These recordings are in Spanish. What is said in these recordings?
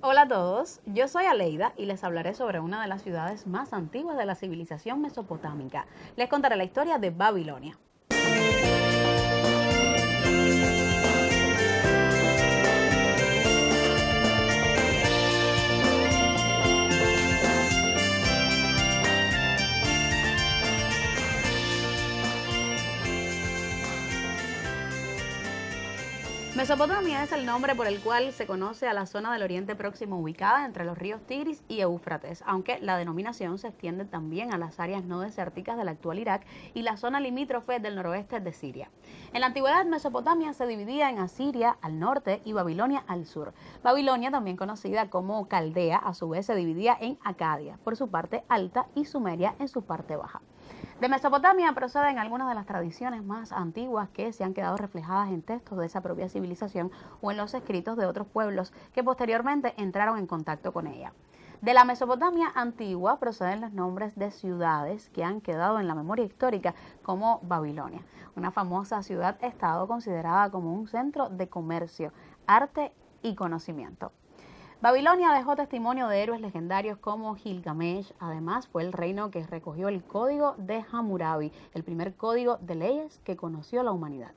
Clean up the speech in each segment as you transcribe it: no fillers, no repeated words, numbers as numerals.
Hola a todos, yo soy Aleida y les hablaré sobre una de las ciudades más antiguas de la civilización mesopotámica. Les contaré la historia de Babilonia. Mesopotamia es el nombre por el cual se conoce a la zona del Oriente Próximo ubicada entre los ríos Tigris y Éufrates, aunque la denominación se extiende también a las áreas no desérticas del actual Irak y la zona limítrofe del noroeste de Siria. En la antigüedad, Mesopotamia se dividía en Asiria al norte y Babilonia al sur. Babilonia, también conocida como Caldea, a su vez se dividía en Acadia, por su parte alta, y Sumeria en su parte baja. De Mesopotamia proceden algunas de las tradiciones más antiguas que se han quedado reflejadas en textos de esa propia civilización o en los escritos de otros pueblos que posteriormente entraron en contacto con ella. De la Mesopotamia antigua proceden los nombres de ciudades que han quedado en la memoria histórica, como Babilonia, una famosa ciudad-estado considerada como un centro de comercio, arte y conocimiento. Babilonia dejó testimonio de héroes legendarios como Gilgamesh. Además, fue el reino que recogió el código de Hammurabi, el primer código de leyes que conoció la humanidad.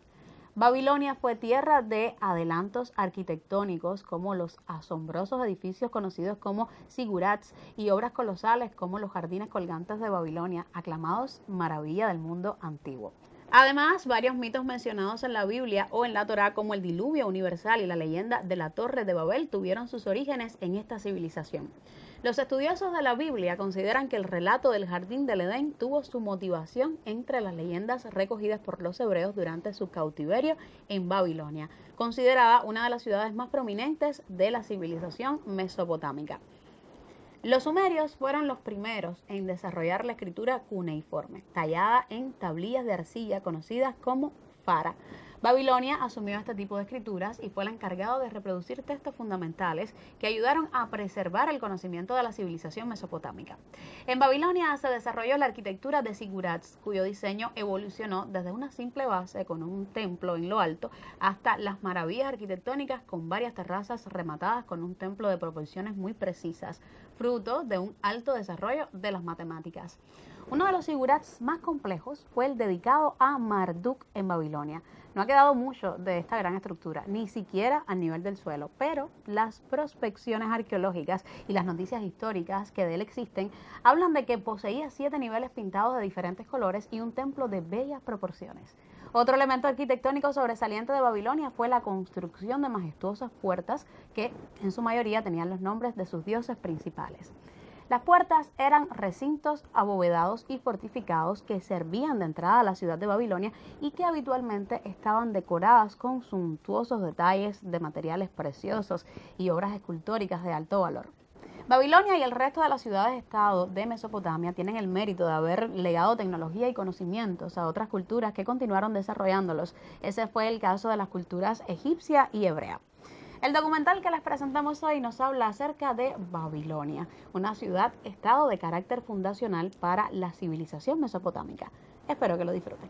Babilonia fue tierra de adelantos arquitectónicos como los asombrosos edificios conocidos como zigurats y obras colosales como los jardines colgantes de Babilonia, aclamados maravilla del mundo antiguo. Además, varios mitos mencionados en la Biblia o en la Torá, como el diluvio universal y la leyenda de la Torre de Babel, tuvieron sus orígenes en esta civilización. Los estudiosos de la Biblia consideran que el relato del Jardín del Edén tuvo su motivación entre las leyendas recogidas por los hebreos durante su cautiverio en Babilonia, considerada una de las ciudades más prominentes de la civilización mesopotámica. Los sumerios fueron los primeros en desarrollar la escritura cuneiforme, tallada en tablillas de arcilla conocidas como fara. Babilonia asumió este tipo de escrituras y fue el encargado de reproducir textos fundamentales que ayudaron a preservar el conocimiento de la civilización mesopotámica. En Babilonia se desarrolló la arquitectura de zigurats, cuyo diseño evolucionó desde una simple base con un templo en lo alto hasta las maravillas arquitectónicas con varias terrazas rematadas con un templo de proporciones muy precisas, fruto de un alto desarrollo de las matemáticas. Uno de los zigurats más complejos fue el dedicado a Marduk en Babilonia. No ha quedado mucho de esta gran estructura, ni siquiera al nivel del suelo, pero las prospecciones arqueológicas y las noticias históricas que de él existen hablan de que poseía 7 niveles pintados de diferentes colores y un templo de bellas proporciones. Otro elemento arquitectónico sobresaliente de Babilonia fue la construcción de majestuosas puertas que en su mayoría tenían los nombres de sus dioses principales. Las puertas eran recintos abovedados y fortificados que servían de entrada a la ciudad de Babilonia y que habitualmente estaban decoradas con suntuosos detalles de materiales preciosos y obras escultóricas de alto valor. Babilonia y el resto de las ciudades-estado de Mesopotamia tienen el mérito de haber legado tecnología y conocimientos a otras culturas que continuaron desarrollándolos. Ese fue el caso de las culturas egipcia y hebrea. El documental que les presentamos hoy nos habla acerca de Babilonia, una ciudad-estado de carácter fundacional para la civilización mesopotámica. Espero que lo disfruten.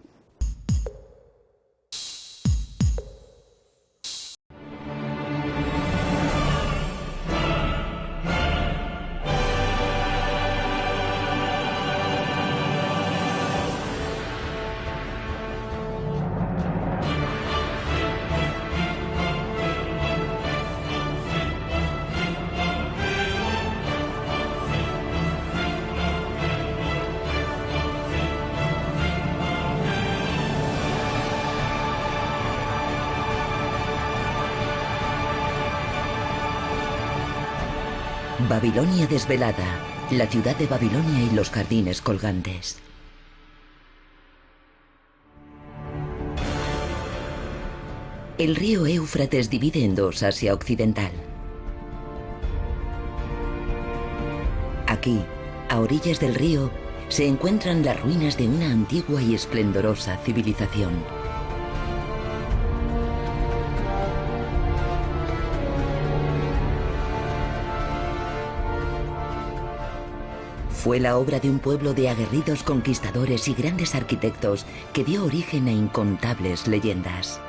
Babilonia desvelada, la ciudad de Babilonia y los jardines colgantes. El río Éufrates divide en dos Asia Occidental. Aquí, a orillas del río, se encuentran las ruinas de una antigua y esplendorosa civilización. Fue la obra de un pueblo de aguerridos conquistadores y grandes arquitectos que dio origen a incontables leyendas.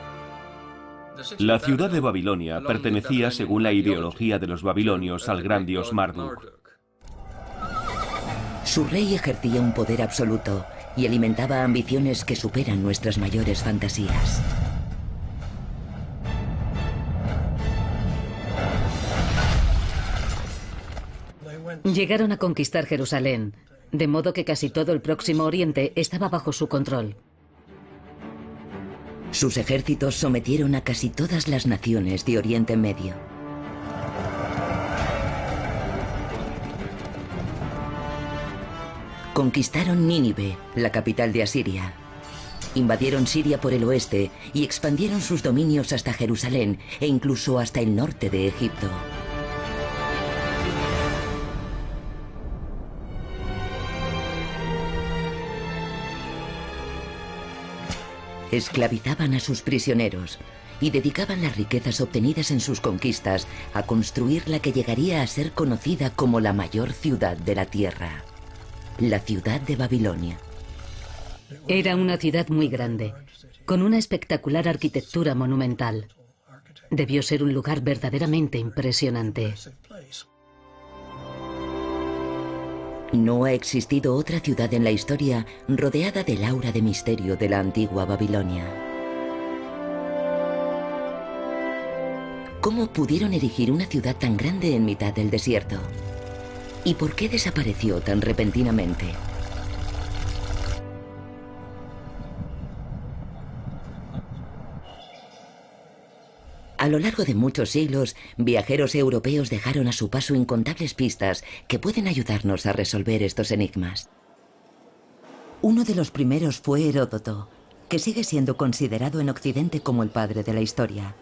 La ciudad de Babilonia pertenecía, según la ideología de los babilonios, al gran dios Marduk. Su rey ejercía un poder absoluto y alimentaba ambiciones que superan nuestras mayores fantasías. Llegaron a conquistar Jerusalén, de modo que casi todo el Próximo Oriente estaba bajo su control. Sus ejércitos sometieron a casi todas las naciones de Oriente Medio. Conquistaron Nínive, la capital de Asiria. Invadieron Siria por el oeste y expandieron sus dominios hasta Jerusalén e incluso hasta el norte de Egipto. Esclavizaban a sus prisioneros y dedicaban las riquezas obtenidas en sus conquistas a construir la que llegaría a ser conocida como la mayor ciudad de la tierra, la ciudad de Babilonia. Era una ciudad muy grande, con una espectacular arquitectura monumental. Debió ser un lugar verdaderamente impresionante. No ha existido otra ciudad en la historia rodeada del aura de misterio de la antigua Babilonia. ¿Cómo pudieron erigir una ciudad tan grande en mitad del desierto? ¿Y por qué desapareció tan repentinamente? A lo largo de muchos siglos, viajeros europeos dejaron a su paso incontables pistas que pueden ayudarnos a resolver estos enigmas. Uno de los primeros fue Heródoto, que sigue siendo considerado en Occidente como el padre de la historia.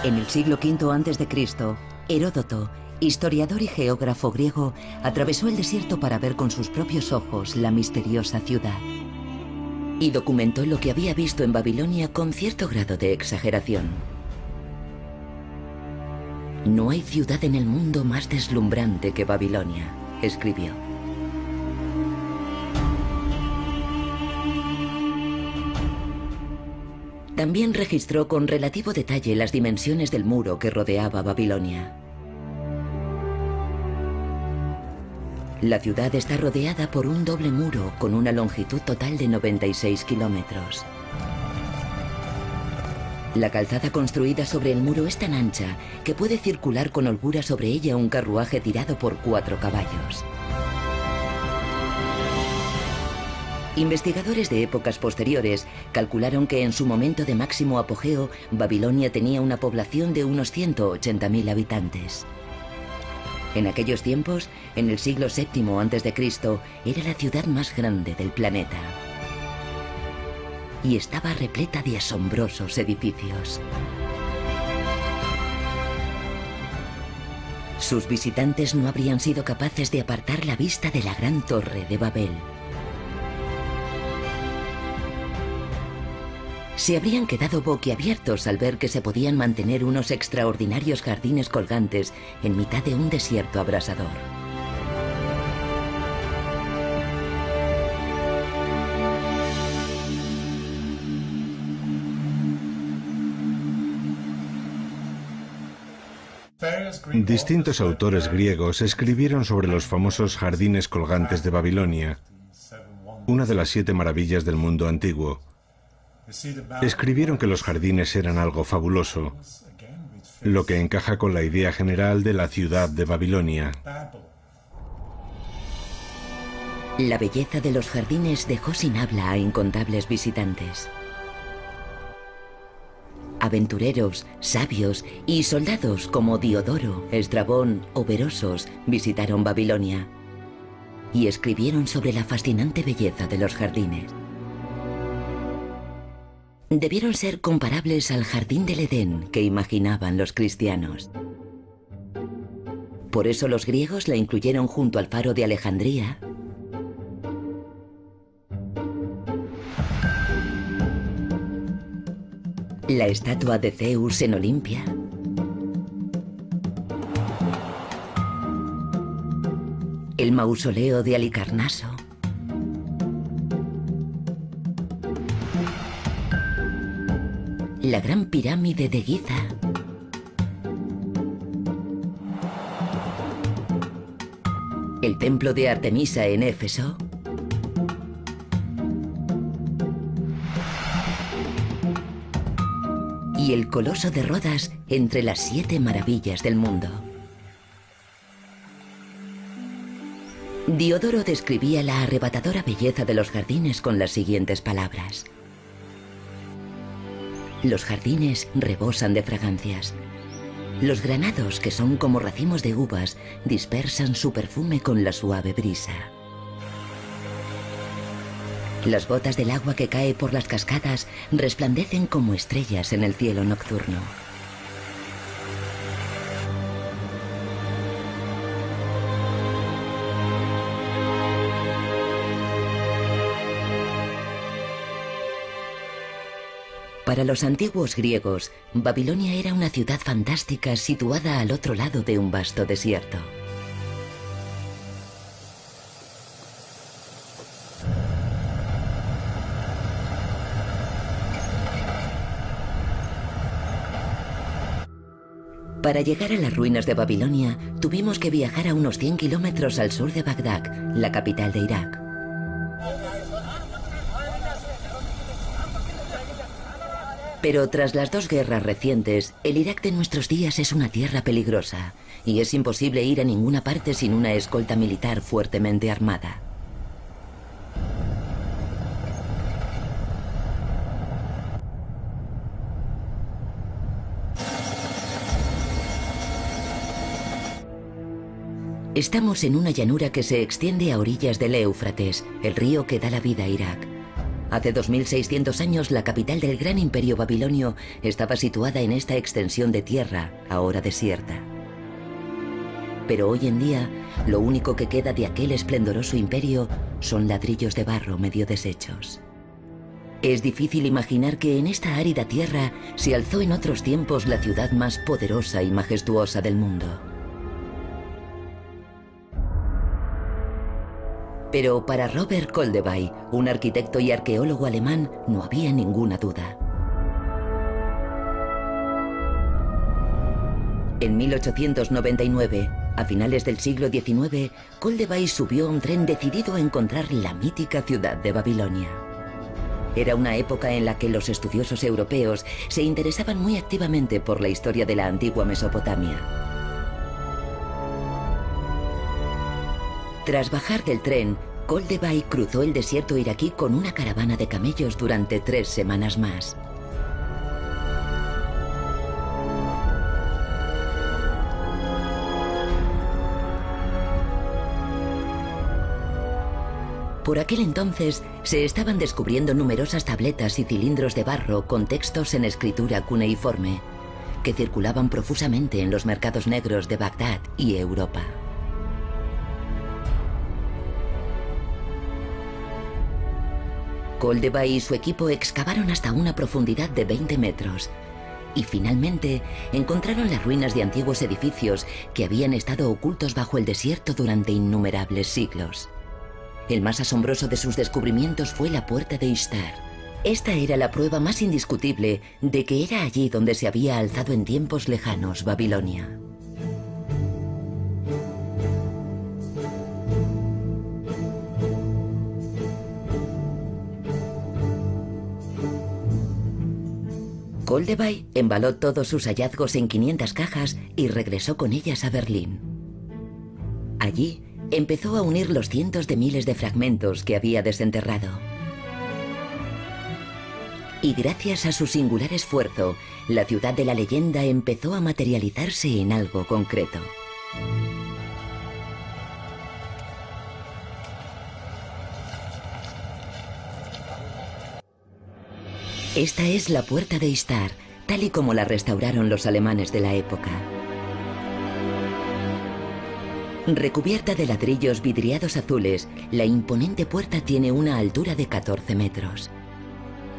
En el siglo V a.C., Heródoto, historiador y geógrafo griego, atravesó el desierto para ver con sus propios ojos la misteriosa ciudad. Y documentó lo que había visto en Babilonia con cierto grado de exageración. No hay ciudad en el mundo más deslumbrante que Babilonia, escribió. También registró con relativo detalle las dimensiones del muro que rodeaba Babilonia. La ciudad está rodeada por un doble muro con una longitud total de 96 kilómetros. La calzada construida sobre el muro es tan ancha que puede circular con holgura sobre ella un carruaje tirado por 4 caballos. Investigadores de épocas posteriores calcularon que en su momento de máximo apogeo, Babilonia tenía una población de unos 180.000 habitantes. En aquellos tiempos, en el siglo VII a.C., era la ciudad más grande del planeta. Y estaba repleta de asombrosos edificios. Sus visitantes no habrían sido capaces de apartar la vista de la gran torre de Babel. Se habrían quedado boquiabiertos al ver que se podían mantener unos extraordinarios jardines colgantes en mitad de un desierto abrasador. Distintos autores griegos escribieron sobre los famosos jardines colgantes de Babilonia, una de las 7 maravillas del mundo antiguo. Escribieron que los jardines eran algo fabuloso, lo que encaja con la idea general de la ciudad de Babilonia. La belleza de los jardines dejó sin habla a incontables visitantes. Aventureros, sabios y soldados como Diodoro, Estrabón o Berosos visitaron Babilonia y escribieron sobre la fascinante belleza de los jardines. Debieron ser comparables al jardín del Edén que imaginaban los cristianos. Por eso los griegos la incluyeron junto al faro de Alejandría, la estatua de Zeus en Olimpia, el mausoleo de Halicarnaso, la Gran Pirámide de Giza, el Templo de Artemisa en Éfeso, y el Coloso de Rodas entre las 7 maravillas del mundo. Diodoro describía la arrebatadora belleza de los jardines con las siguientes palabras: los jardines rebosan de fragancias. Los granados, que son como racimos de uvas, dispersan su perfume con la suave brisa. Las gotas del agua que cae por las cascadas resplandecen como estrellas en el cielo nocturno. Para los antiguos griegos, Babilonia era una ciudad fantástica situada al otro lado de un vasto desierto. Para llegar a las ruinas de Babilonia, tuvimos que viajar a unos 100 kilómetros al sur de Bagdad, la capital de Irak. Pero tras las 2 guerras recientes, el Irak de nuestros días es una tierra peligrosa y es imposible ir a ninguna parte sin una escolta militar fuertemente armada. Estamos en una llanura que se extiende a orillas del Éufrates, el río que da la vida a Irak. Hace 2600 años la capital del gran imperio babilonio estaba situada en esta extensión de tierra, ahora desierta. Pero hoy en día, lo único que queda de aquel esplendoroso imperio son ladrillos de barro medio deshechos. Es difícil imaginar que en esta árida tierra se alzó en otros tiempos la ciudad más poderosa y majestuosa del mundo. Pero para Robert Koldewey, un arquitecto y arqueólogo alemán, no había ninguna duda. En 1899, a finales del siglo XIX, Koldewey subió a un tren decidido a encontrar la mítica ciudad de Babilonia. Era una época en la que los estudiosos europeos se interesaban muy activamente por la historia de la antigua Mesopotamia. Tras bajar del tren, Koldewey cruzó el desierto iraquí con una caravana de camellos durante 3 semanas más. Por aquel entonces se estaban descubriendo numerosas tabletas y cilindros de barro con textos en escritura cuneiforme, que circulaban profusamente en los mercados negros de Bagdad y Europa. Koldewey y su equipo excavaron hasta una profundidad de 20 metros y finalmente encontraron las ruinas de antiguos edificios que habían estado ocultos bajo el desierto durante innumerables siglos. El más asombroso de sus descubrimientos fue la Puerta de Ishtar. Esta era la prueba más indiscutible de que era allí donde se había alzado en tiempos lejanos Babilonia. Koldewey embaló todos sus hallazgos en 500 cajas y regresó con ellas a Berlín. Allí empezó a unir los cientos de miles de fragmentos que había desenterrado. Y gracias a su singular esfuerzo, la ciudad de la leyenda empezó a materializarse en algo concreto. Esta es la Puerta de Ishtar, tal y como la restauraron los alemanes de la época. Recubierta de ladrillos vidriados azules, la imponente puerta tiene una altura de 14 metros.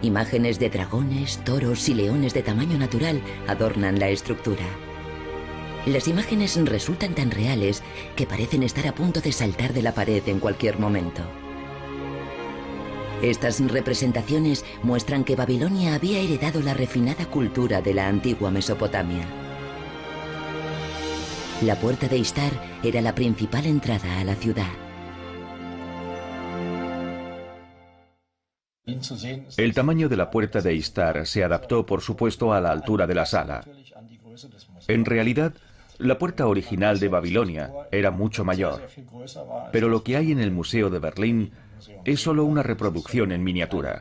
Imágenes de dragones, toros y leones de tamaño natural adornan la estructura. Las imágenes resultan tan reales que parecen estar a punto de saltar de la pared en cualquier momento. Estas representaciones muestran que Babilonia había heredado la refinada cultura de la antigua Mesopotamia. La puerta de Ishtar era la principal entrada a la ciudad. El tamaño de la puerta de Ishtar se adaptó, por supuesto, a la altura de la sala. En realidad, la puerta original de Babilonia era mucho mayor, pero lo que hay en el Museo de Berlín es solo una reproducción en miniatura,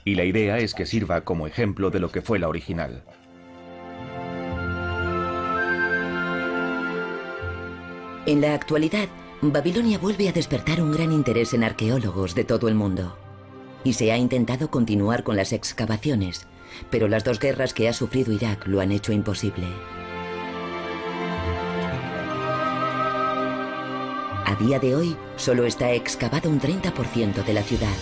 y la idea es que sirva como ejemplo de lo que fue la original. En la actualidad, Babilonia vuelve a despertar un gran interés en arqueólogos de todo el mundo. Y se ha intentado continuar con las excavaciones, pero las dos guerras que ha sufrido Irak lo han hecho imposible. A día de hoy, solo está excavado un 30% de la ciudad.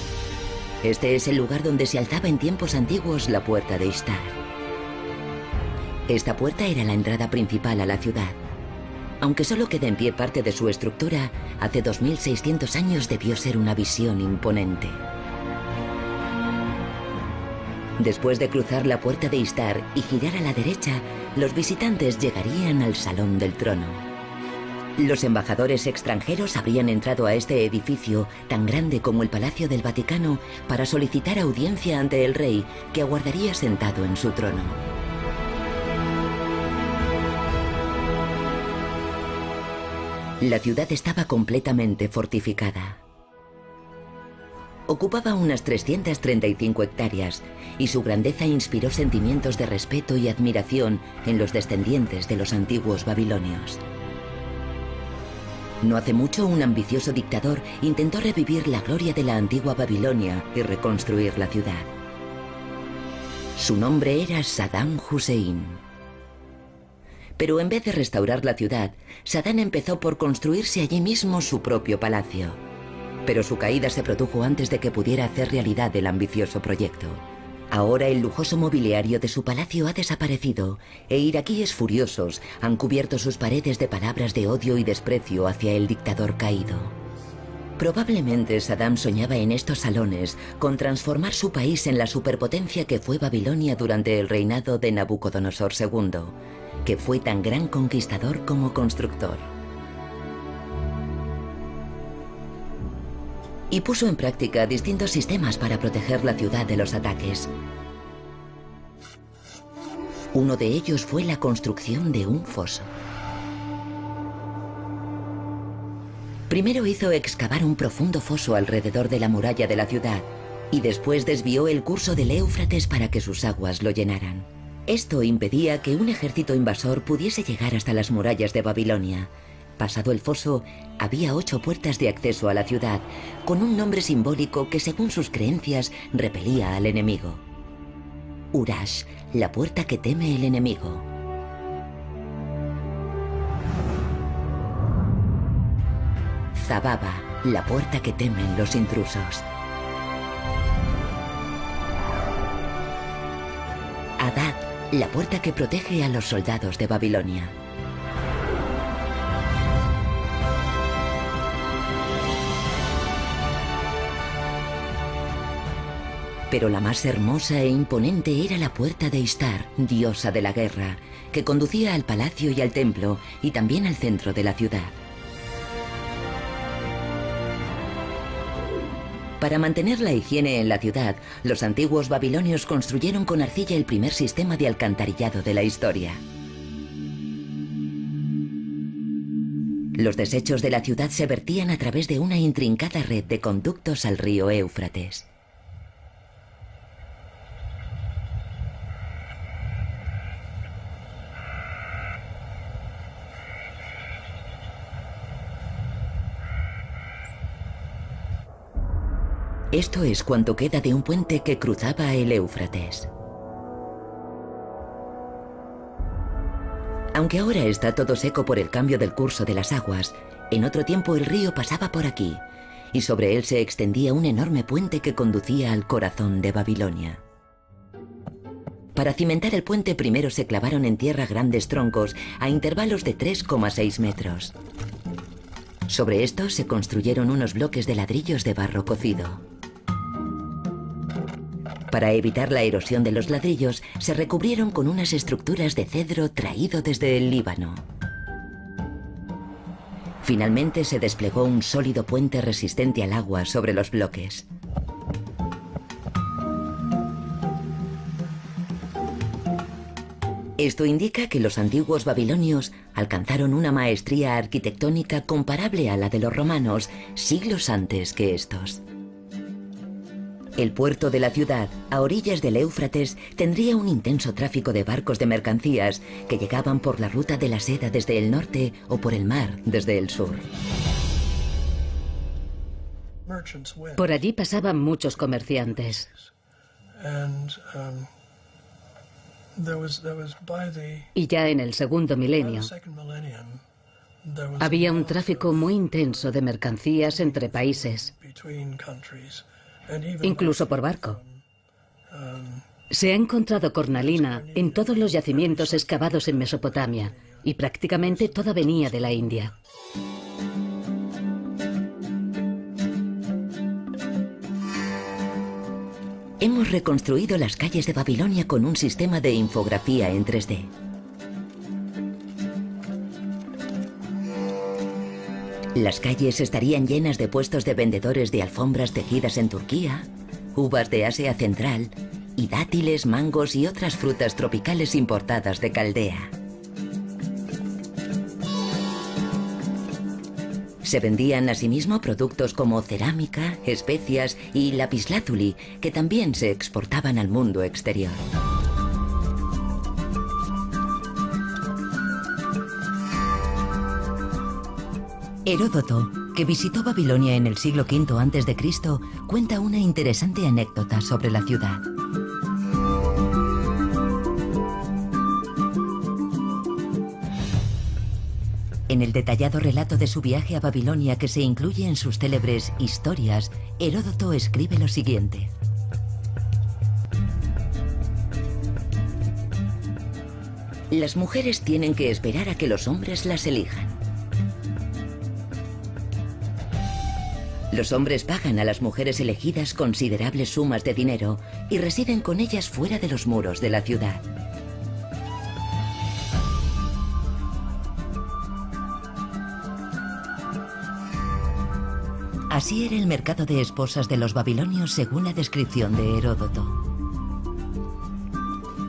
Este es el lugar donde se alzaba en tiempos antiguos la puerta de Ishtar. Esta puerta era la entrada principal a la ciudad. Aunque solo queda en pie parte de su estructura, hace 2600 años debió ser una visión imponente. Después de cruzar la puerta de Ishtar y girar a la derecha, los visitantes llegarían al Salón del Trono. Los embajadores extranjeros habrían entrado a este edificio, tan grande como el Palacio del Vaticano, para solicitar audiencia ante el rey, que aguardaría sentado en su trono. La ciudad estaba completamente fortificada. Ocupaba unas 335 hectáreas y su grandeza inspiró sentimientos de respeto y admiración en los descendientes de los antiguos babilonios. No hace mucho, un ambicioso dictador intentó revivir la gloria de la antigua Babilonia y reconstruir la ciudad. Su nombre era Saddam Hussein. Pero en vez de restaurar la ciudad, Saddam empezó por construirse allí mismo su propio palacio. Pero su caída se produjo antes de que pudiera hacer realidad el ambicioso proyecto. Ahora el lujoso mobiliario de su palacio ha desaparecido e iraquíes furiosos han cubierto sus paredes de palabras de odio y desprecio hacia el dictador caído. Probablemente Saddam soñaba en estos salones con transformar su país en la superpotencia que fue Babilonia durante el reinado de Nabucodonosor II, que fue tan gran conquistador como constructor. Y puso en práctica distintos sistemas para proteger la ciudad de los ataques. Uno de ellos fue la construcción de un foso. Primero hizo excavar un profundo foso alrededor de la muralla de la ciudad y después desvió el curso del Éufrates para que sus aguas lo llenaran. Esto impedía que un ejército invasor pudiese llegar hasta las murallas de Babilonia. Pasado el foso, había 8 puertas de acceso a la ciudad, con un nombre simbólico que, según sus creencias, repelía al enemigo. Urash, la puerta que teme el enemigo. Zababa, la puerta que temen los intrusos. Adad, la puerta que protege a los soldados de Babilonia. Pero la más hermosa e imponente era la puerta de Ishtar, diosa de la guerra, que conducía al palacio y al templo, y también al centro de la ciudad. Para mantener la higiene en la ciudad, los antiguos babilonios construyeron con arcilla el primer sistema de alcantarillado de la historia. Los desechos de la ciudad se vertían a través de una intrincada red de conductos al río Éufrates. Esto es cuanto queda de un puente que cruzaba el Éufrates. Aunque ahora está todo seco por el cambio del curso de las aguas, en otro tiempo el río pasaba por aquí, y sobre él se extendía un enorme puente que conducía al corazón de Babilonia. Para cimentar el puente primero se clavaron en tierra grandes troncos a intervalos de 3,6 metros. Sobre estos se construyeron unos bloques de ladrillos de barro cocido. Para evitar la erosión de los ladrillos, se recubrieron con unas estructuras de cedro traído desde el Líbano. Finalmente se desplegó un sólido puente resistente al agua sobre los bloques. Esto indica que los antiguos babilonios alcanzaron una maestría arquitectónica comparable a la de los romanos siglos antes que estos. El puerto de la ciudad, a orillas del Éufrates, tendría un intenso tráfico de barcos de mercancías que llegaban por la ruta de la seda desde el norte o por el mar desde el sur. Por allí pasaban muchos comerciantes. Y ya en el segundo milenio había un tráfico muy intenso de mercancías entre países, incluso por barco. Se ha encontrado cornalina en todos los yacimientos excavados en Mesopotamia y prácticamente toda venía de la India. Hemos reconstruido las calles de Babilonia con un sistema de infografía en 3D. Las calles estarían llenas de puestos de vendedores de alfombras tejidas en Turquía, uvas de Asia Central y dátiles, mangos y otras frutas tropicales importadas de Caldea. Se vendían asimismo productos como cerámica, especias y lapislázuli, que también se exportaban al mundo exterior. Heródoto, que visitó Babilonia en el siglo V a.C., cuenta una interesante anécdota sobre la ciudad. En el detallado relato de su viaje a Babilonia que se incluye en sus célebres Historias, Heródoto escribe lo siguiente. Las mujeres tienen que esperar a que los hombres las elijan. Los hombres pagan a las mujeres elegidas considerables sumas de dinero y residen con ellas fuera de los muros de la ciudad. Así era el mercado de esposas de los babilonios según la descripción de Heródoto.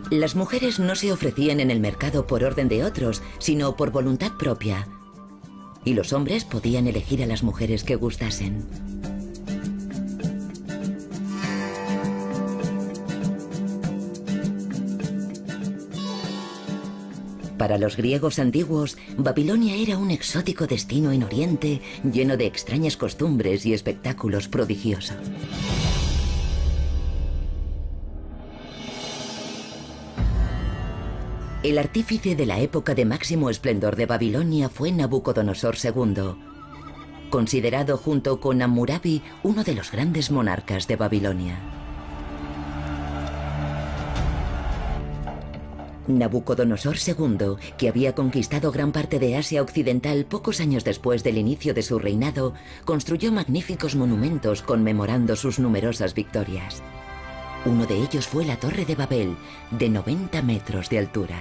Las mujeres no se ofrecían en el mercado por orden de otros, sino por voluntad propia. Y los hombres podían elegir a las mujeres que gustasen. Para los griegos antiguos, Babilonia era un exótico destino en Oriente lleno de extrañas costumbres y espectáculos prodigiosos. El artífice de la época de máximo esplendor de Babilonia fue Nabucodonosor II, considerado junto con Hammurabi uno de los grandes monarcas de Babilonia. Nabucodonosor II, que había conquistado gran parte de Asia Occidental pocos años después del inicio de su reinado, construyó magníficos monumentos conmemorando sus numerosas victorias. Uno de ellos fue la Torre de Babel, de 90 metros de altura.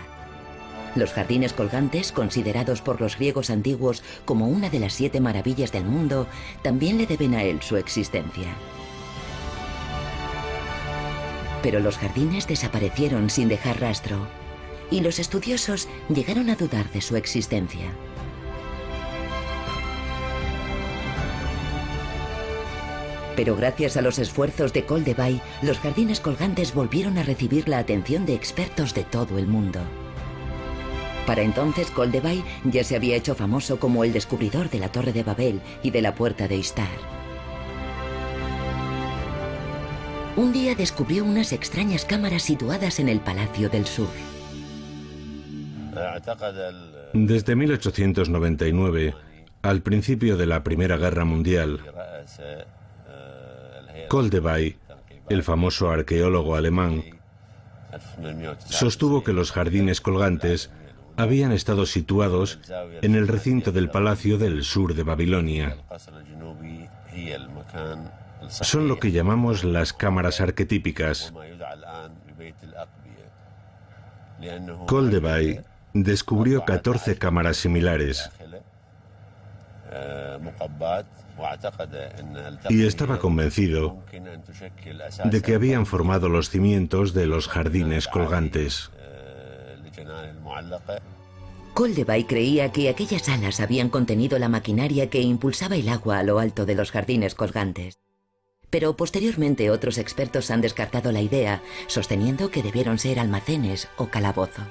Los jardines colgantes, considerados por los griegos antiguos como una de las 7 maravillas del mundo, también le deben a él su existencia. Pero los jardines desaparecieron sin dejar rastro, y los estudiosos llegaron a dudar de su existencia. Pero gracias a los esfuerzos de Koldevay, los jardines colgantes volvieron a recibir la atención de expertos de todo el mundo. Para entonces, Koldevay ya se había hecho famoso como el descubridor de la Torre de Babel y de la Puerta de Ishtar. Un día descubrió unas extrañas cámaras situadas en el Palacio del Sur. Desde 1899, al principio de la Primera Guerra Mundial, Koldevay, el famoso arqueólogo alemán, sostuvo que los jardines colgantes habían estado situados en el recinto del Palacio del Sur de Babilonia. Son lo que llamamos las cámaras arquetípicas. Koldevay descubrió 14 cámaras similares y estaba convencido de que habían formado los cimientos de los jardines colgantes. Koldevay creía que aquellas salas habían contenido la maquinaria que impulsaba el agua a lo alto de los jardines colgantes. Pero posteriormente otros expertos han descartado la idea, sosteniendo que debieron ser almacenes o calabozos.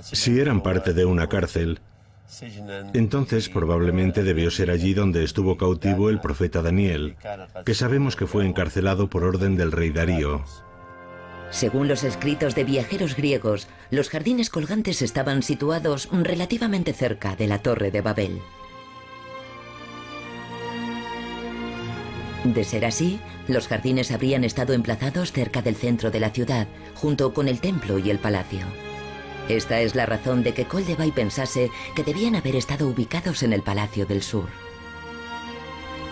Si eran parte de una cárcel, entonces probablemente debió ser allí donde estuvo cautivo el profeta Daniel, que sabemos que fue encarcelado por orden del rey Darío. Según los escritos de viajeros griegos, los jardines colgantes estaban situados relativamente cerca de la Torre de Babel. De ser así, los jardines habrían estado emplazados cerca del centro de la ciudad, junto con el templo y el palacio. Esta es la razón de que Koldevay pensase que debían haber estado ubicados en el Palacio del Sur.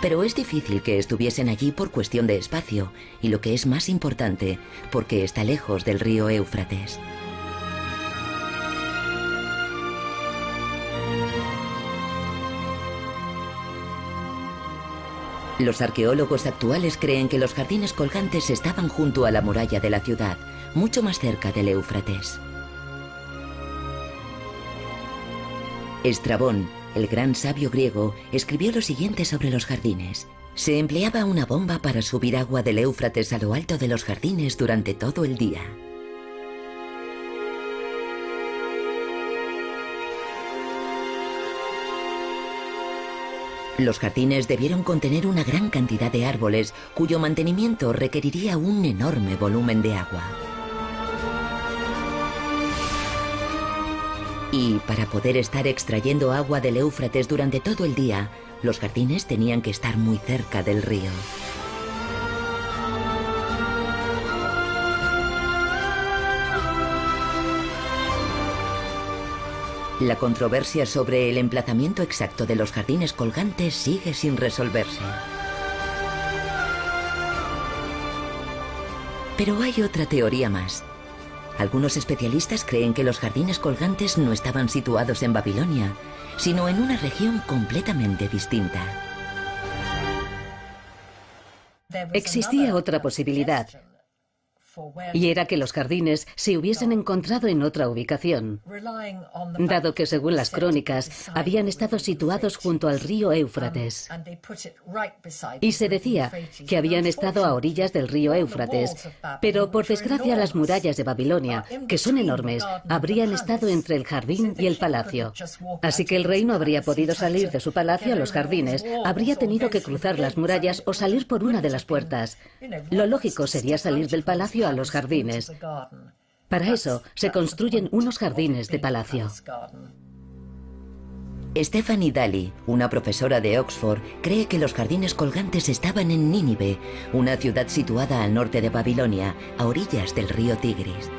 Pero es difícil que estuviesen allí por cuestión de espacio, y lo que es más importante, porque está lejos del río Éufrates. Los arqueólogos actuales creen que los jardines colgantes estaban junto a la muralla de la ciudad, mucho más cerca del Éufrates. Estrabón, el gran sabio griego, escribió lo siguiente sobre los jardines. Se empleaba una bomba para subir agua del Éufrates a lo alto de los jardines durante todo el día. Los jardines debieron contener una gran cantidad de árboles cuyo mantenimiento requeriría un enorme volumen de agua. Y para poder estar extrayendo agua del Éufrates durante todo el día, los jardines tenían que estar muy cerca del río. La controversia sobre el emplazamiento exacto de los jardines colgantes sigue sin resolverse. Pero hay otra teoría más. Algunos especialistas creen que los jardines colgantes no estaban situados en Babilonia, sino en una región completamente distinta. Existía otra posibilidad, y era que los jardines se hubiesen encontrado en otra ubicación, dado que según las crónicas habían estado situados junto al río Éufrates. Y se decía que habían estado a orillas del río Éufrates, pero por desgracia las murallas de Babilonia, que son enormes, habrían estado entre el jardín y el palacio. Así que el rey no habría podido salir de su palacio a los jardines, habría tenido que cruzar las murallas o salir por una de las puertas. Lo lógico sería salir del palacio a los jardines. Para eso se construyen unos jardines de palacio. Stephanie Daly, una profesora de Oxford, cree que los jardines colgantes estaban en Nínive, una ciudad situada al norte de Babilonia, a orillas del río Tigris.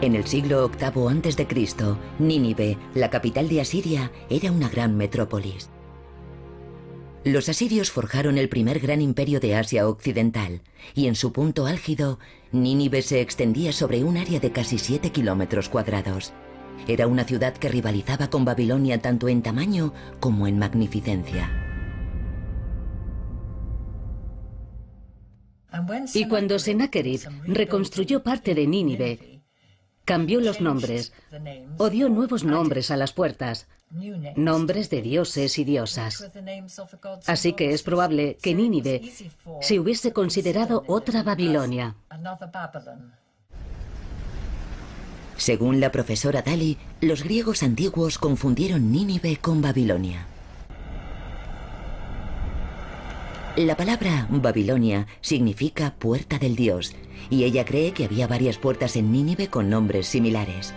En el siglo VIII a.C., Nínive, la capital de Asiria, era una gran metrópolis. Los asirios forjaron el primer gran imperio de Asia Occidental, y en su punto álgido, Nínive se extendía sobre un área de casi 7 kilómetros cuadrados. Era una ciudad que rivalizaba con Babilonia tanto en tamaño como en magnificencia. Y cuando Sennacherib reconstruyó parte de Nínive, cambió los nombres, o dio nuevos nombres a las puertas, nombres de dioses y diosas. Así que es probable que Nínive se hubiese considerado otra Babilonia. Según la profesora Daly, los griegos antiguos confundieron Nínive con Babilonia. La palabra Babilonia significa puerta del dios, y ella cree que había varias puertas en Nínive con nombres similares.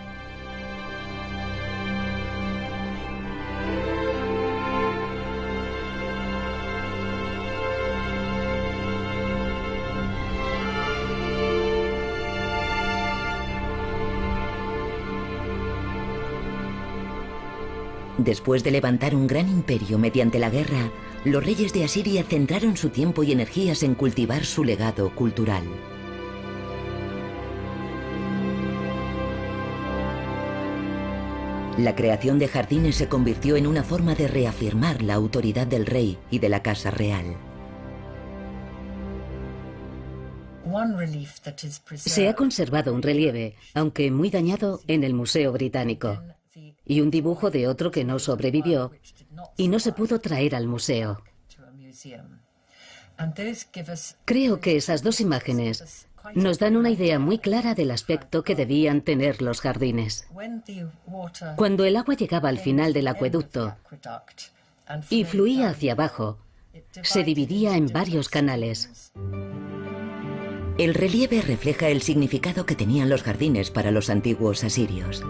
Después de levantar un gran imperio mediante la guerra, los reyes de Asiria centraron su tiempo y energías en cultivar su legado cultural. La creación de jardines se convirtió en una forma de reafirmar la autoridad del rey y de la casa real. Se ha conservado un relieve, aunque muy dañado, en el Museo Británico, y un dibujo de otro que no sobrevivió y no se pudo traer al museo. Creo que esas dos imágenes nos dan una idea muy clara del aspecto que debían tener los jardines. Cuando el agua llegaba al final del acueducto y fluía hacia abajo, se dividía en varios canales. El relieve refleja el significado que tenían los jardines para los antiguos asirios.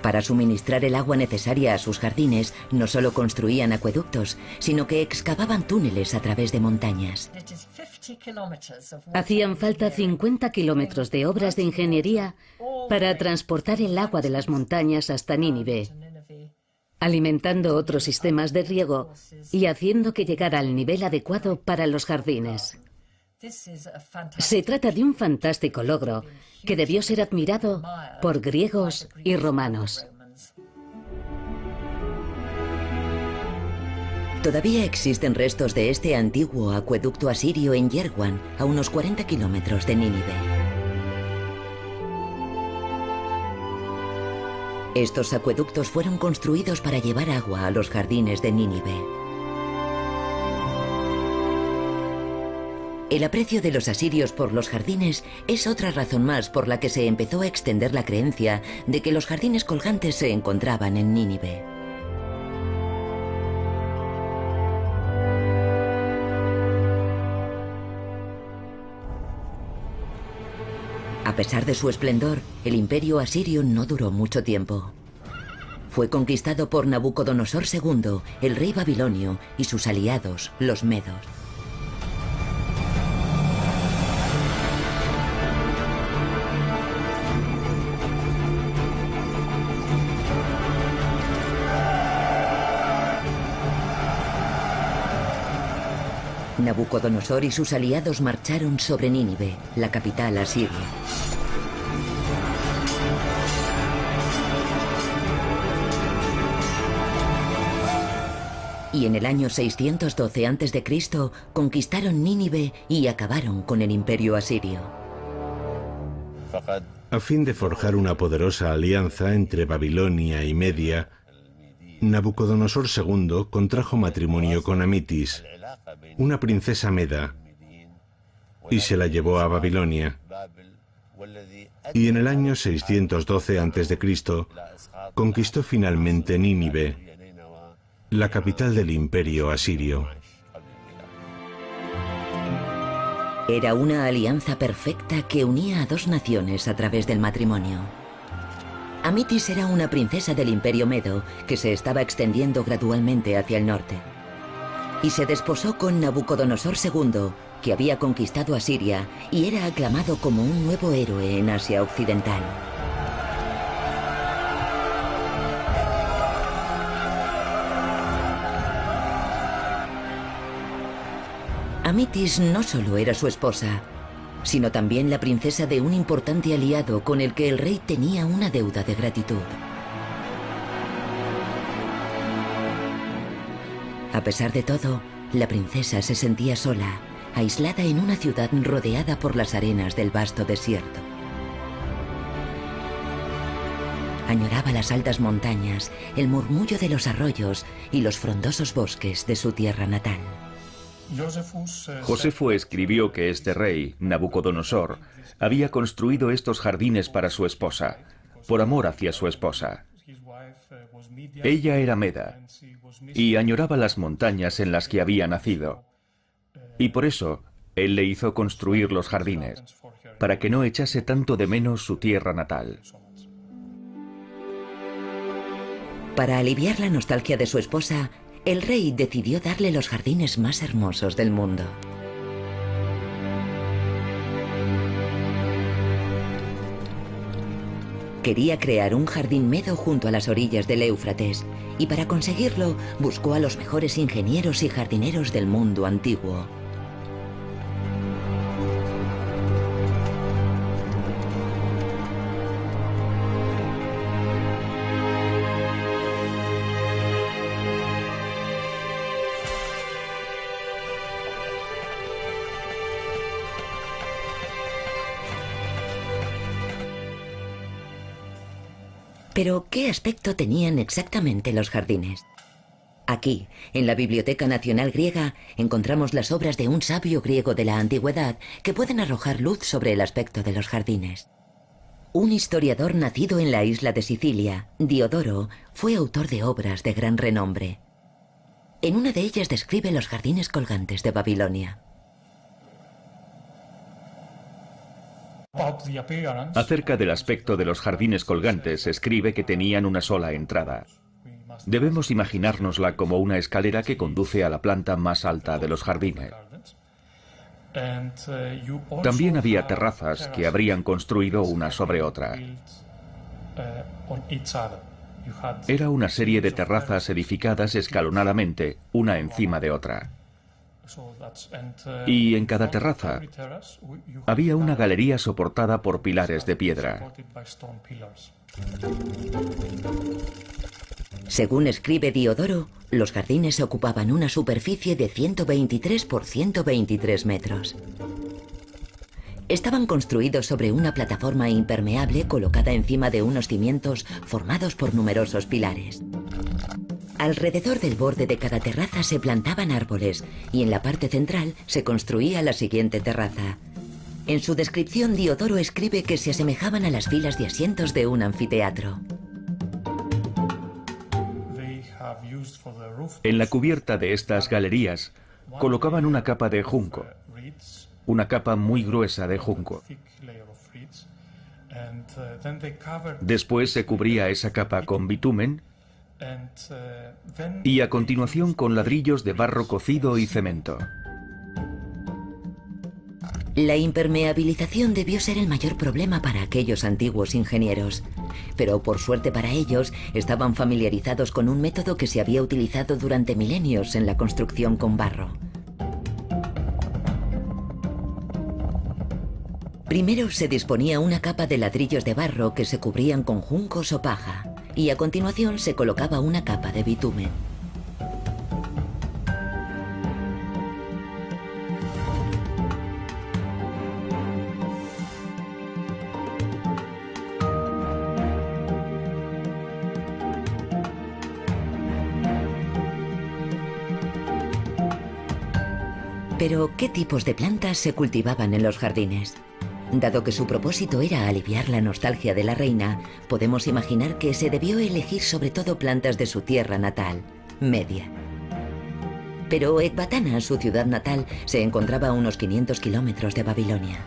Para suministrar el agua necesaria a sus jardines, no solo construían acueductos, sino que excavaban túneles a través de montañas. Hacían falta 50 kilómetros de obras de ingeniería para transportar el agua de las montañas hasta Nínive, alimentando otros sistemas de riego y haciendo que llegara al nivel adecuado para los jardines. Se trata de un fantástico logro que debió ser admirado por griegos y romanos. Todavía existen restos de este antiguo acueducto asirio en Yerwan, a unos 40 kilómetros de Nínive. Estos acueductos fueron construidos para llevar agua a los jardines de Nínive. El aprecio de los asirios por los jardines es otra razón más por la que se empezó a extender la creencia de que los jardines colgantes se encontraban en Nínive. A pesar de su esplendor, el imperio asirio no duró mucho tiempo. Fue conquistado por Nabucodonosor II, el rey babilonio, y sus aliados, los medos. Nabucodonosor y sus aliados marcharon sobre Nínive, la capital asiria. Y en el año 612 a.C. conquistaron Nínive y acabaron con el imperio asirio. A fin de forjar una poderosa alianza entre Babilonia y Media, Nabucodonosor II contrajo matrimonio con Amitis, una princesa meda, y se la llevó a Babilonia. Y en el año 612 a.C. conquistó finalmente Nínive, la capital del imperio asirio. Era una alianza perfecta que unía a dos naciones a través del matrimonio. Amitis era una princesa del imperio medo que se estaba extendiendo gradualmente hacia el norte. Y se desposó con Nabucodonosor II, que había conquistado Asiria y era aclamado como un nuevo héroe en Asia Occidental. Amitis no solo era su esposa, sino también la princesa de un importante aliado con el que el rey tenía una deuda de gratitud. A pesar de todo, la princesa se sentía sola, aislada en una ciudad rodeada por las arenas del vasto desierto. Añoraba las altas montañas, el murmullo de los arroyos y los frondosos bosques de su tierra natal. Josefo escribió que este rey, Nabucodonosor, había construido estos jardines para su esposa, por amor hacia su esposa. Ella era meda y añoraba las montañas en las que había nacido. Y por eso, él le hizo construir los jardines, para que no echase tanto de menos su tierra natal. Para aliviar la nostalgia de su esposa, el rey decidió darle los jardines más hermosos del mundo. Quería crear un jardín medo junto a las orillas del Éufrates, y para conseguirlo buscó a los mejores ingenieros y jardineros del mundo antiguo. Pero, ¿qué aspecto tenían exactamente los jardines? Aquí, en la Biblioteca Nacional Griega, encontramos las obras de un sabio griego de la antigüedad que pueden arrojar luz sobre el aspecto de los jardines. Un historiador nacido en la isla de Sicilia, Diodoro, fue autor de obras de gran renombre. En una de ellas describe los jardines colgantes de Babilonia. Acerca del aspecto de los jardines colgantes, escribe que tenían una sola entrada. Debemos imaginárnosla como una escalera que conduce a la planta más alta de los jardines. También había terrazas que habrían construido una sobre otra. Era una serie de terrazas edificadas escalonadamente, una encima de otra. Y en cada terraza había una galería soportada por pilares de piedra. Según escribe Diodoro, los jardines ocupaban una superficie de 123 por 123 metros. Estaban construidos sobre una plataforma impermeable colocada encima de unos cimientos formados por numerosos pilares. Alrededor del borde de cada terraza se plantaban árboles y en la parte central se construía la siguiente terraza. En su descripción, Diodoro escribe que se asemejaban a las filas de asientos de un anfiteatro. En la cubierta de estas galerías colocaban una capa de junco, una capa muy gruesa de junco. Después se cubría esa capa con bitumen y a continuación con ladrillos de barro cocido y cemento. La impermeabilización debió ser el mayor problema para aquellos antiguos ingenieros, pero por suerte para ellos estaban familiarizados con un método que se había utilizado durante milenios en la construcción con barro. Primero se disponía una capa de ladrillos de barro que se cubrían con juncos o paja, y a continuación se colocaba una capa de bitumen. Pero, ¿qué tipos de plantas se cultivaban en los jardines? Dado que su propósito era aliviar la nostalgia de la reina, podemos imaginar que se debió elegir sobre todo plantas de su tierra natal, Media. Pero Ecbatana, su ciudad natal, se encontraba a unos 500 kilómetros de Babilonia.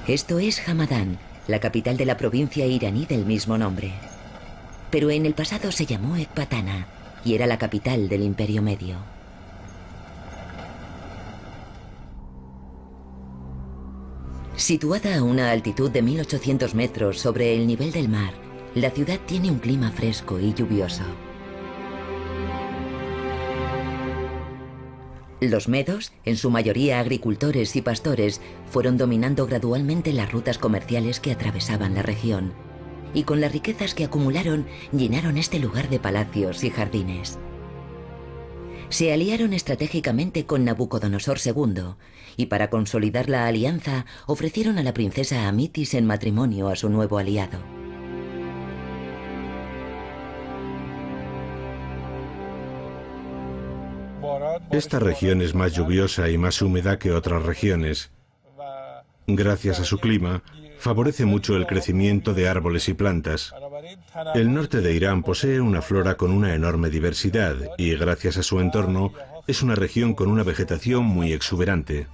Esto es Hamadán, la capital de la provincia iraní del mismo nombre. Pero en el pasado se llamó Ecbatana y era la capital del Imperio Medio. Situada a una altitud de 1800 metros sobre el nivel del mar, la ciudad tiene un clima fresco y lluvioso. Los medos, en su mayoría agricultores y pastores, fueron dominando gradualmente las rutas comerciales que atravesaban la región, y con las riquezas que acumularon, llenaron este lugar de palacios y jardines. Se aliaron estratégicamente con Nabucodonosor II, y para consolidar la alianza, ofrecieron a la princesa Amitis en matrimonio a su nuevo aliado. Esta región es más lluviosa y más húmeda que otras regiones. Gracias a su clima, favorece mucho el crecimiento de árboles y plantas. El norte de Irán posee una flora con una enorme diversidad y, gracias a su entorno, es una región con una vegetación muy exuberante.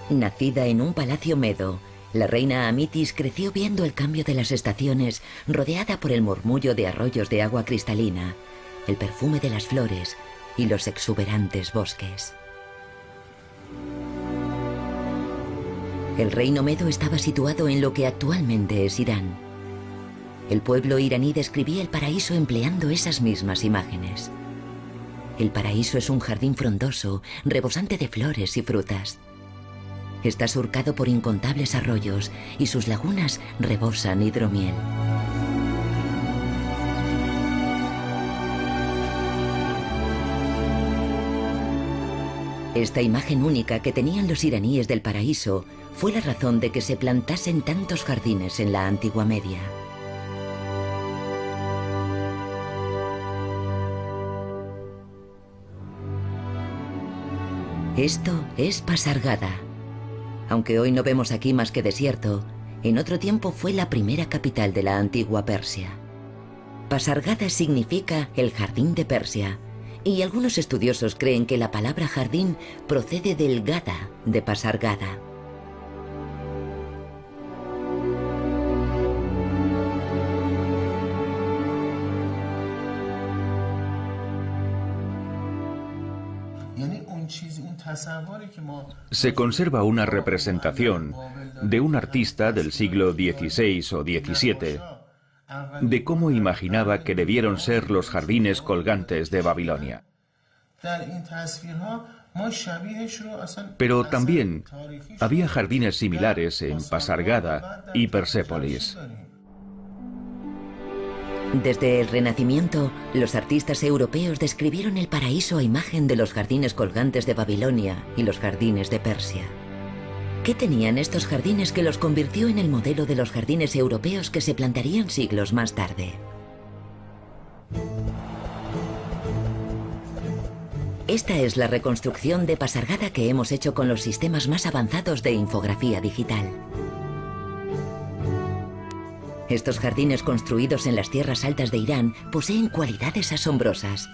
Nacida en un palacio medo, la reina Amitis creció viendo el cambio de las estaciones, rodeada por el murmullo de arroyos de agua cristalina, el perfume de las flores y los exuberantes bosques. El reino medo estaba situado en lo que actualmente es Irán. El pueblo iraní describía el paraíso empleando esas mismas imágenes. El paraíso es un jardín frondoso, rebosante de flores y frutas. Está surcado por incontables arroyos y sus lagunas rebosan hidromiel. Esta imagen única que tenían los iraníes del paraíso fue la razón de que se plantasen tantos jardines en la Antigua Media. Esto es Pasargada. Aunque hoy no vemos aquí más que desierto, en otro tiempo fue la primera capital de la antigua Persia. Pasargada significa el jardín de Persia, y algunos estudiosos creen que la palabra jardín procede del Gada de Pasargada. Se conserva una representación de un artista del siglo XVI o XVII de cómo imaginaba que debieron ser los jardines colgantes de Babilonia. Pero también había jardines similares en Pasargada y Persépolis. Desde el Renacimiento, los artistas europeos describieron el paraíso a imagen de los jardines colgantes de Babilonia y los jardines de Persia. ¿Qué tenían estos jardines que los convirtió en el modelo de los jardines europeos que se plantarían siglos más tarde? Esta es la reconstrucción de Pasargada que hemos hecho con los sistemas más avanzados de infografía digital. Estos jardines construidos en las tierras altas de Irán poseen cualidades asombrosas.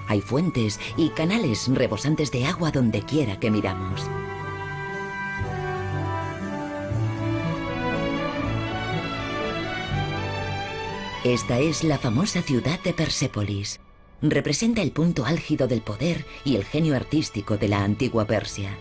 Hay fuentes y canales rebosantes de agua donde quiera que miramos. Esta es la famosa ciudad de Persépolis. Representa el punto álgido del poder y el genio artístico de la antigua Persia.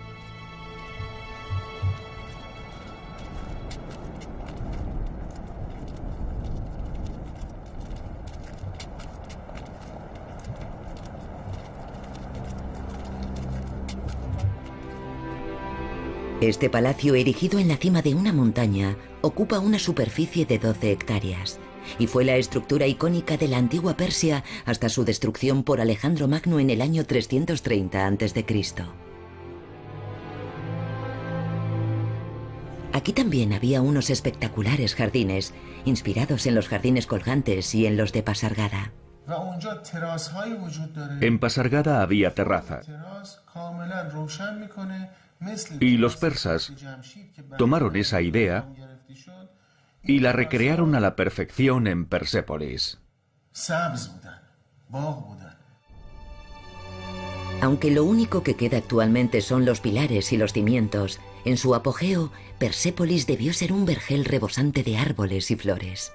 Este palacio, erigido en la cima de una montaña, ocupa una superficie de 12 hectáreas y fue la estructura icónica de la antigua Persia hasta su destrucción por Alejandro Magno en el año 330 a.C. Aquí también había unos espectaculares jardines, inspirados en los jardines colgantes y en los de Pasargada. En Pasargada había terraza. Y los persas tomaron esa idea y la recrearon a la perfección en Persépolis. Aunque lo único que queda actualmente son los pilares y los cimientos, en su apogeo, Persépolis debió ser un vergel rebosante de árboles y flores.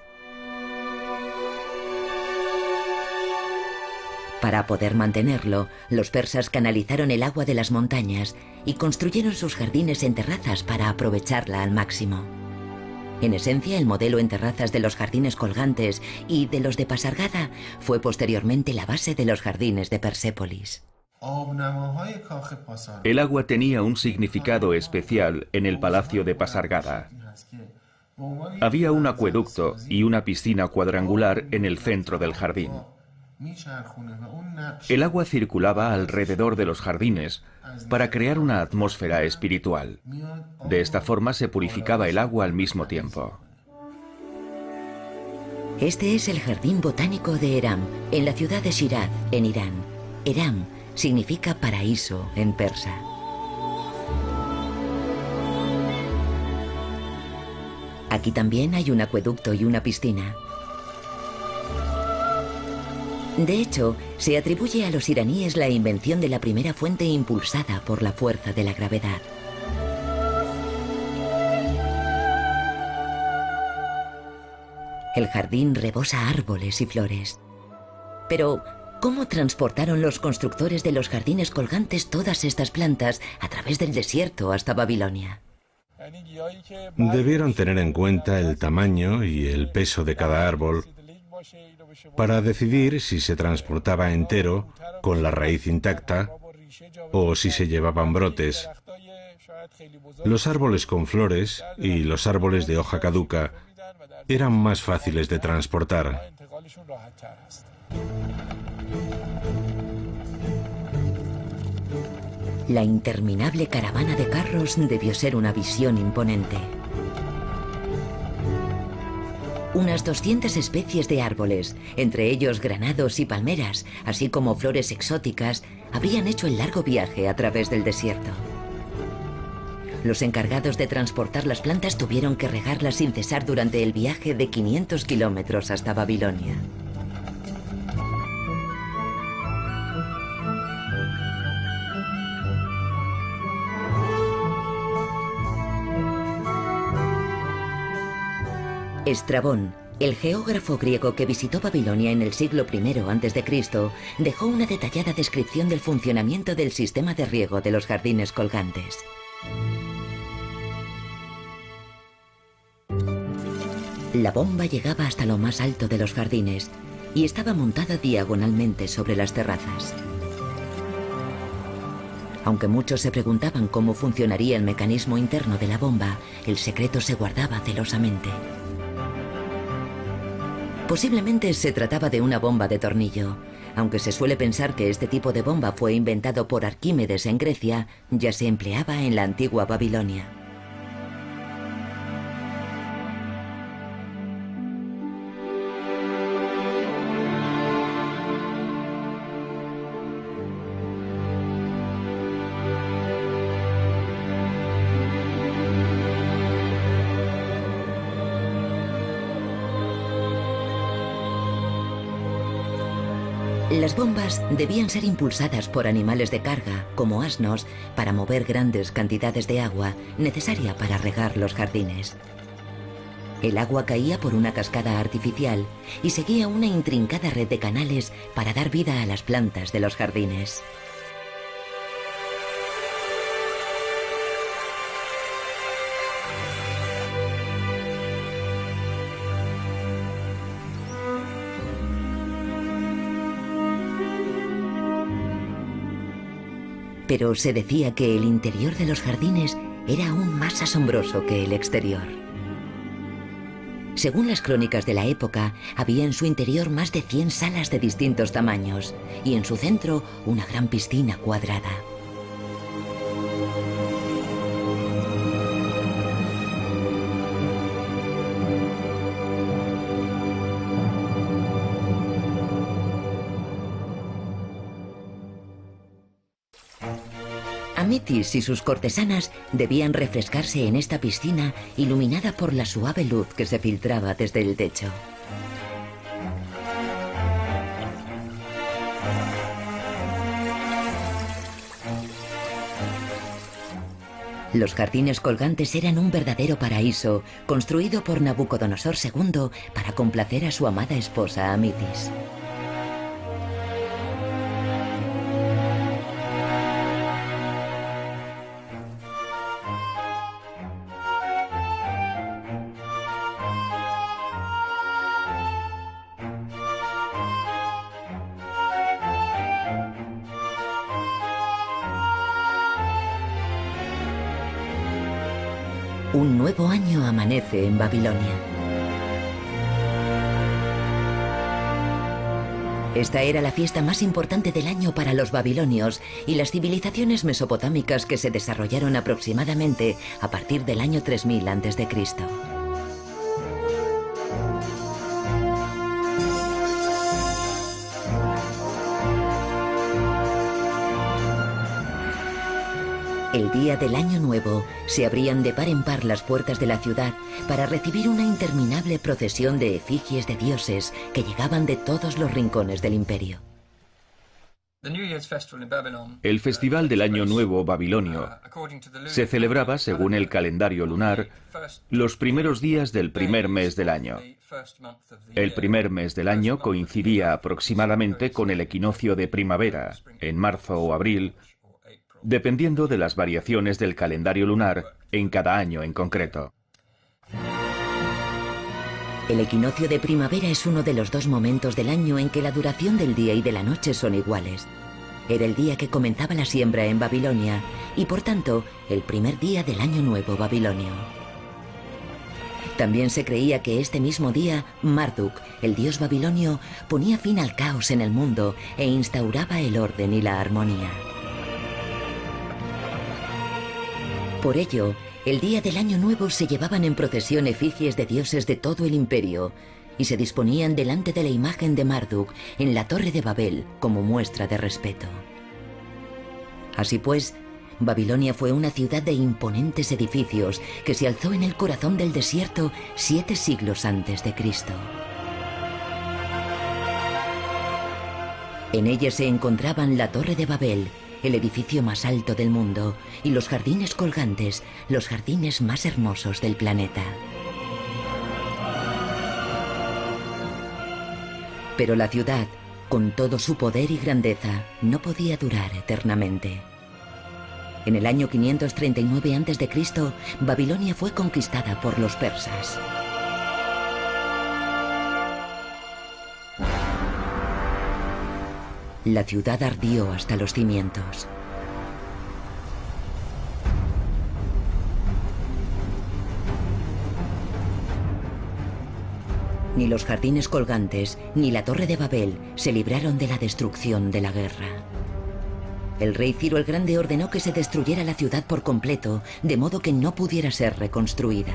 Para poder mantenerlo, los persas canalizaron el agua de las montañas y construyeron sus jardines en terrazas para aprovecharla al máximo. En esencia, el modelo en terrazas de los jardines colgantes y de los de Pasargada fue posteriormente la base de los jardines de Persépolis. El agua tenía un significado especial en el palacio de Pasargada. Había un acueducto y una piscina cuadrangular en el centro del jardín. El agua circulaba alrededor de los jardines para crear una atmósfera espiritual. De esta forma se purificaba el agua al mismo tiempo. Este es el jardín botánico de Eram, en la ciudad de Shiraz, en Irán. Eram significa paraíso en persa. Aquí también hay un acueducto y una piscina. De hecho, se atribuye a los iraníes la invención de la primera fuente impulsada por la fuerza de la gravedad. El jardín rebosa árboles y flores. Pero, ¿cómo transportaron los constructores de los jardines colgantes todas estas plantas a través del desierto hasta Babilonia? Debieron tener en cuenta el tamaño y el peso de cada árbol para decidir si se transportaba entero, con la raíz intacta, o si se llevaban brotes. Los árboles con flores y los árboles de hoja caduca eran más fáciles de transportar. La interminable caravana de carros debió ser una visión imponente. Unas 200 especies de árboles, entre ellos granados y palmeras, así como flores exóticas, habrían hecho el largo viaje a través del desierto. Los encargados de transportar las plantas tuvieron que regarlas sin cesar durante el viaje de 500 kilómetros hasta Babilonia. Estrabón, el geógrafo griego que visitó Babilonia en el siglo I a.C., dejó una detallada descripción del funcionamiento del sistema de riego de los jardines colgantes. La bomba llegaba hasta lo más alto de los jardines y estaba montada diagonalmente sobre las terrazas. Aunque muchos se preguntaban cómo funcionaría el mecanismo interno de la bomba, el secreto se guardaba celosamente. Posiblemente se trataba de una bomba de tornillo. Aunque se suele pensar que este tipo de bomba fue inventado por Arquímedes en Grecia, ya se empleaba en la antigua Babilonia. Las bombas debían ser impulsadas por animales de carga, como asnos, para mover grandes cantidades de agua necesaria para regar los jardines. El agua caía por una cascada artificial y seguía una intrincada red de canales para dar vida a las plantas de los jardines. Pero se decía que el interior de los jardines era aún más asombroso que el exterior. Según las crónicas de la época, había en su interior más de 100 salas de distintos tamaños y en su centro una gran piscina cuadrada. Amitis y sus cortesanas debían refrescarse en esta piscina iluminada por la suave luz que se filtraba desde el techo. Los jardines colgantes eran un verdadero paraíso, construido por Nabucodonosor II para complacer a su amada esposa Amitis. Un nuevo año amanece en Babilonia. Esta era la fiesta más importante del año para los babilonios y las civilizaciones mesopotámicas que se desarrollaron aproximadamente a partir del año 3000 a.C. El día del Año Nuevo se abrían de par en par las puertas de la ciudad para recibir una interminable procesión de efigies de dioses que llegaban de todos los rincones del imperio. El Festival del Año Nuevo babilonio se celebraba, según el calendario lunar, los primeros días del primer mes del año. El primer mes del año coincidía aproximadamente con el equinoccio de primavera, en marzo o abril, dependiendo de las variaciones del calendario lunar en cada año en concreto. El equinoccio de primavera es uno de los 2 momentos del año en que la duración del día y de la noche son iguales. Era el día que comenzaba la siembra en Babilonia y, por tanto, el primer día del año nuevo babilonio. También se creía que este mismo día, Marduk, el dios babilonio, ponía fin al caos en el mundo e instauraba el orden y la armonía. Por ello, el día del año nuevo se llevaban en procesión efigies de dioses de todo el imperio y se disponían delante de la imagen de Marduk en la Torre de Babel como muestra de respeto. Así pues, Babilonia fue una ciudad de imponentes edificios que se alzó en el corazón del desierto 7 siglos antes de Cristo. En ella se encontraban la Torre de Babel, el edificio más alto del mundo, y los jardines colgantes, los jardines más hermosos del planeta. Pero la ciudad, con todo su poder y grandeza, no podía durar eternamente. En el año 539 a.C., Babilonia fue conquistada por los persas. La ciudad ardió hasta los cimientos. Ni los jardines colgantes, ni la Torre de Babel se libraron de la destrucción de la guerra. El rey Ciro el Grande ordenó que se destruyera la ciudad por completo, de modo que no pudiera ser reconstruida.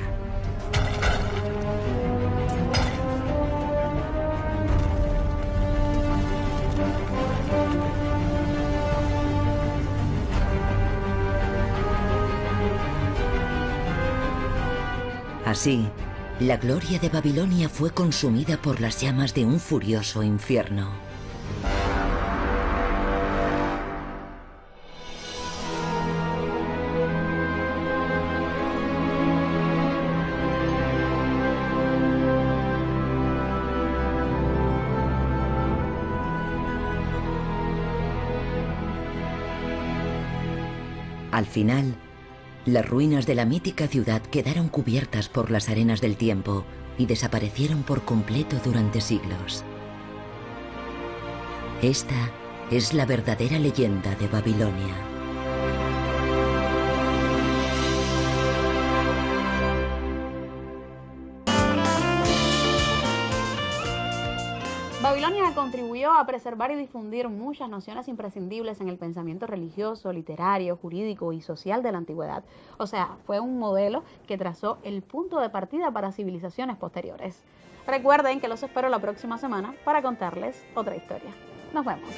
Así, la gloria de Babilonia fue consumida por las llamas de un furioso infierno. Al final, las ruinas de la mítica ciudad quedaron cubiertas por las arenas del tiempo y desaparecieron por completo durante siglos. Esta es la verdadera leyenda de Babilonia. Babilonia contribuyó a preservar y difundir muchas nociones imprescindibles en el pensamiento religioso, literario, jurídico y social de la antigüedad. O sea, fue un modelo que trazó el punto de partida para civilizaciones posteriores. Recuerden que los espero la próxima semana para contarles otra historia. Nos vemos.